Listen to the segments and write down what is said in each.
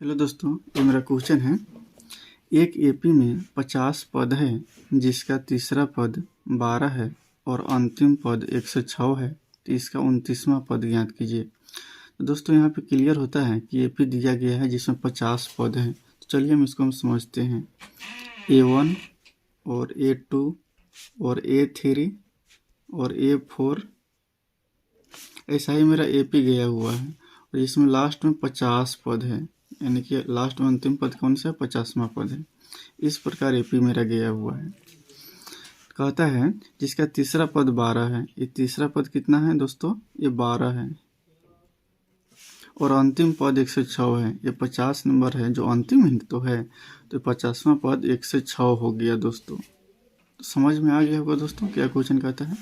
Hello दोस्तों, ये मेरा क्वेश्चन है। एक एपी में 50 पद है जिसका तीसरा पद 12 है और अंतिम पद 106 है, तो इसका 29वां पद ज्ञात कीजिए। तो दोस्तों यहाँ पे क्लियर होता है कि एपी दिया गया है जिसमें 50 पद हैं। तो चलिए हम इसको समझते हैं। A1 और A2 और A3 और A4, ऐसा ही मेरा एपी गया हुआ है और इसमें लास्ट में 50 पद है, यानी कि लास्ट में अंतिम पद कौन सा है? 50वां पद है। इस प्रकार एपी मेरा गया हुआ है। कहता है जिसका तीसरा पद 12 है। ये तीसरा पद कितना है दोस्तों? ये 12 है और अंतिम पद 106 है। ये 50 नंबर है जो अंतिम हिंट तो है, तो 50वां पद 106 हो गया दोस्तों। तो समझ में आ गया होगा दोस्तों क्या क्वेश्चन कहता है।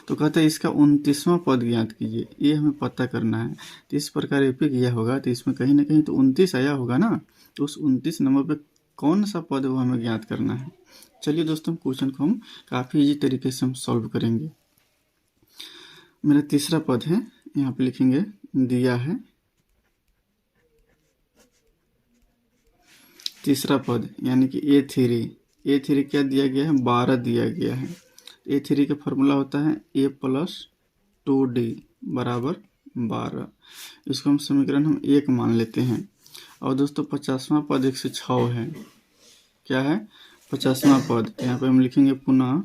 तो कहता है इसका 29वां पद ज्ञात कीजिए, ये हमें पता करना है। तो इस प्रकार एपी किया होगा तो इसमें कहीं ना कहीं तो 29 आया होगा ना, तो उस 29 नंबर पे कौन सा पद वो हमें ज्ञात करना है। चलिए दोस्तों, क्वेश्चन को हम काफ़ी इजी तरीके से हम सॉल्व करेंगे। मेरा तीसरा पद है, यहाँ पे लिखेंगे दिया है तीसरा पद, यानी कि A3 क्या दिया गया है? 12 दिया गया है। A3 का फॉर्मूला होता है A+2D बराबर 12। इसको हम समीकरण हम 1 मान लेते हैं। और दोस्तों 50वां पद 106 है। क्या है? 50वां पद। यहाँ पे हम लिखेंगे पुनः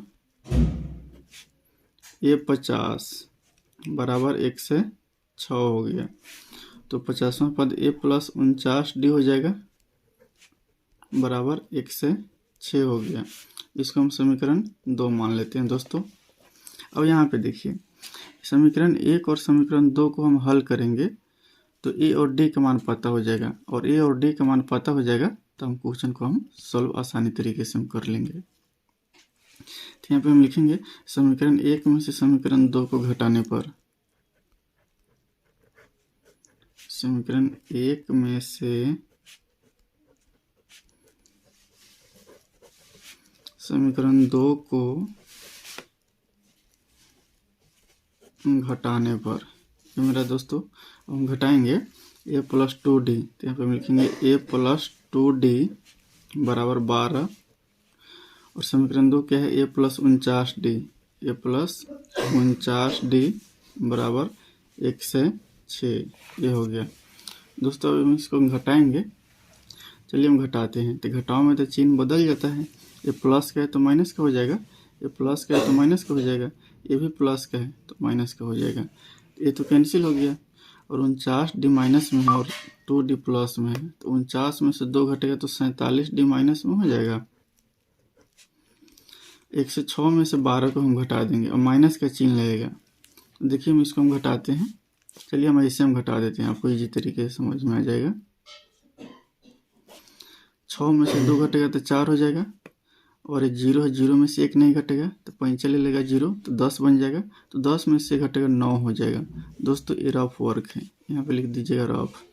A50 बराबर 106 हो गया। तो 50वां पद A+49D हो जाएगा बराबर 106 हो गया। इसको हम समीकरण 2 मान लेते हैं दोस्तों। अब यहाँ पे देखिए, समीकरण 1 और समीकरण 2 को हम हल करेंगे तो ए और डी का मान पता हो जाएगा, और ए और डी का मान पता हो जाएगा तो हम क्वेश्चन को हम सॉल्व आसानी तरीके से हम कर लेंगे। तो यहाँ पे हम लिखेंगे समीकरण 1 में से समीकरण 2 को घटाने पर, समीकरण 1 में से समीकरण 2 को घटाने पर, ये मेरा दोस्तों हम घटाएंगे A+2D। तो यहाँ पे हम लिखेंगे A+2D बराबर 12 और समीकरण 2 क्या है? A+49D, A+49D बराबर 106। ये हो गया दोस्तों। अब हम इसको घटाएंगे। चलिए हम घटाते हैं। तो घटाओ में तो चिन्ह बदल जाता है। ये प्लस का है तो माइनस का हो जाएगा, ये प्लस का है तो माइनस का हो जाएगा, ये भी प्लस का है तो माइनस का हो जाएगा। ये तो कैंसिल हो गया। और 49D माइनस में है और 2D प्लस में है, तो 49 में से 2 घटेगा तो 47D माइनस में हो जाएगा। 106 में से 12 को हम घटा देंगे और माइनस का चिन्ह लगेगा। देखिए हम इसको हम घटाते हैं। चलिए हम ऐसे हम घटा देते हैं, आपको इजी तरीके से समझ में आ जाएगा। 6 में से 2 घटेगा तो 4 हो जाएगा, और 0 है, 0 में से 1 नहीं घटेगा तो 5 ले लेगा 0 तो 10 बन जाएगा, तो 10 में से घटेगा 9 हो जाएगा। दोस्तों ये रफ वर्क है, यहाँ पे लिख दीजिएगा रफ।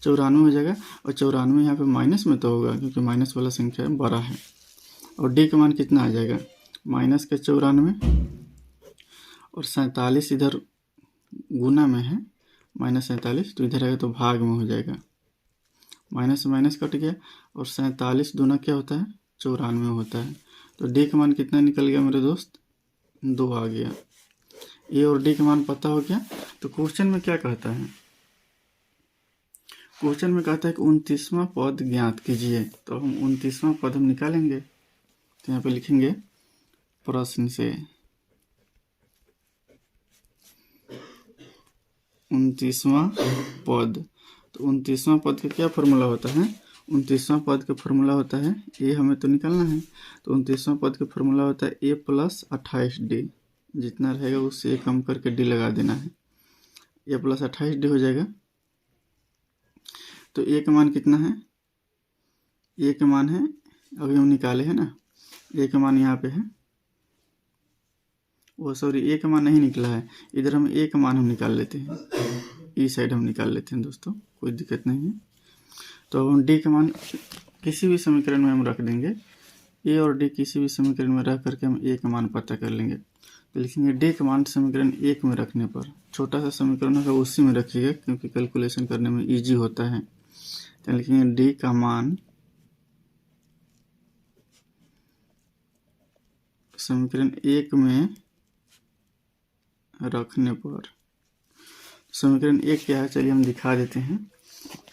94 हो जाएगा, और 94 यहाँ पे माइनस में तो होगा क्योंकि माइनस वाला संख्या बड़ा है। और डी का मान कितना आ जाएगा? माइनस का 94 और 47 इधर गुना में है, -47 तो इधर आएगा तो भाग में हो जाएगा। माइनस से माइनस कट गया और 47 दूना क्या होता है? 94 होता है। तो डी का मान कितना निकल गया मेरे दोस्त? 2 आ गया। ए और डी का मान पता हो गया। तो क्वेश्चन में क्या कहता है? क्वेश्चन में कहता है कि 29वां पद ज्ञात कीजिए। तो हम 29वां पद हम निकालेंगे। तो यहाँ पे लिखेंगे प्रश्न से 29वां पद। तो 29वां पद का क्या फॉर्मूला होता है? 29वां पद का फॉर्मूला होता है, ये हमें तो निकालना है, तो 29वां पद का फॉर्मूला होता है A+28D। जितना रहेगा उससे कम करके डी लगा देना है, A+28D हो जाएगा। तो ए का मान कितना है? ए का मान है, अभी हम निकाले हैं ना, ए का मान यहाँ पे है। वो सॉरी, ए का मान नहीं निकला है, इधर हम ए का मान हम निकाल लेते हैं, इस साइड हम निकाल लेते हैं दोस्तों, कोई दिक्कत नहीं है। तो अब हम डी का मान किसी भी समीकरण में हम रख देंगे, ए और डी किसी भी समीकरण में रख करके हम ए का मान पता कर लेंगे। तो लिखेंगे डी का मान समीकरण 1 में रखने पर, छोटा सा समीकरण होगा उसी में रखिएगा क्योंकि कैलकुलेशन करने में इजी होता है। तो लिखेंगे डी का मान समीकरण 1 में रखने पर, समीकरण 1 क्या है चलिए हम दिखा देते हैं।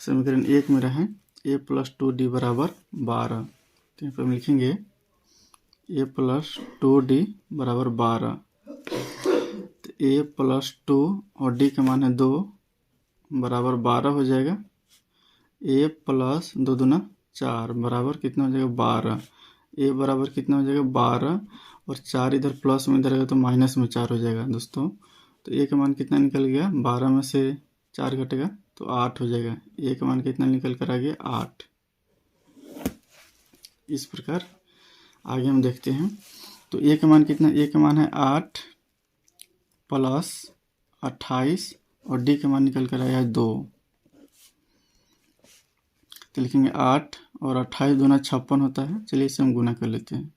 समीकरण 1 में रहे a + 2d बराबर 12, तो यहाँ पर हम लिखेंगे a + 2d बराबर 12, तो a + 2 और d का मान है 2 बराबर 12 हो जाएगा। a + 2 दूना 4 बराबर कितना हो जाएगा 12, a बराबर कितना हो जाएगा 12 और 4 इधर प्लस में इधर आएगा तो माइनस में 4 हो जाएगा दोस्तों। तो a का मान कितना निकल गया, 12 में से 4 घटेगा तो 8 हो जाएगा। a का मान कितना निकल कर आ गया 8। इस प्रकार आगे हम देखते हैं। तो a का मान कितना, a का मान है 8 + 28 और d का मान निकल कर आया है 2। तो लिखेंगे 8 और 28 दूना 56 होता है। चलिए इसे हम गुना कर लेते हैं।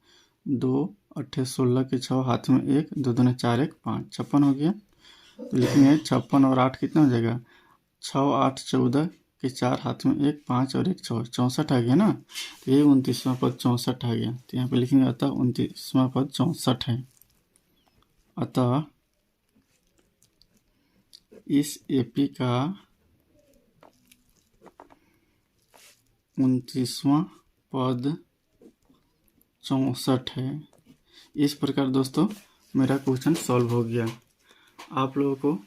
2 8 16 के 6 हाथ में 1, 2 दूना 4 1 5, 56 हो गया। तो लिखेंगे 56 और 8 कितना हो जाएगा, 6 8 14 के 4 हाथ में 1 5 और 1 6, 64 आ गया ना। तो ये 29वां पद 64 आ गया। तो यहाँ पे लिखेंगे अतः 29वां पद 64 है। अतः इस एपी का 29वां पद 64 है। इस प्रकार दोस्तों मेरा क्वेश्चन सॉल्व हो गया। आप लोगों को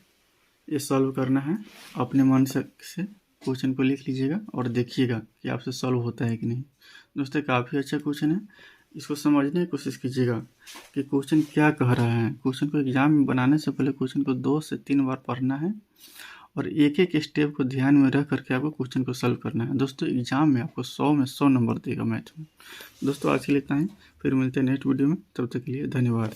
ये सॉल्व करना है, अपने मन से क्वेश्चन को लिख लीजिएगा और देखिएगा कि आपसे सॉल्व होता है कि नहीं। दोस्तों काफ़ी अच्छा क्वेश्चन है, इसको समझने की कोशिश कीजिएगा कि क्वेश्चन क्या कह रहा है। क्वेश्चन को एग्जाम में बनाने से पहले क्वेश्चन को 2 से 3 बार पढ़ना है और एक एक स्टेप को ध्यान में रख करके आपको क्वेश्चन को सॉल्व करना है। दोस्तों एग्जाम में आपको 100 में 100 नंबर देगा मैथ में। दोस्तों आज के लिए इतना ही, फिर मिलते हैं नेक्स्ट वीडियो में, तब तक के लिए धन्यवाद।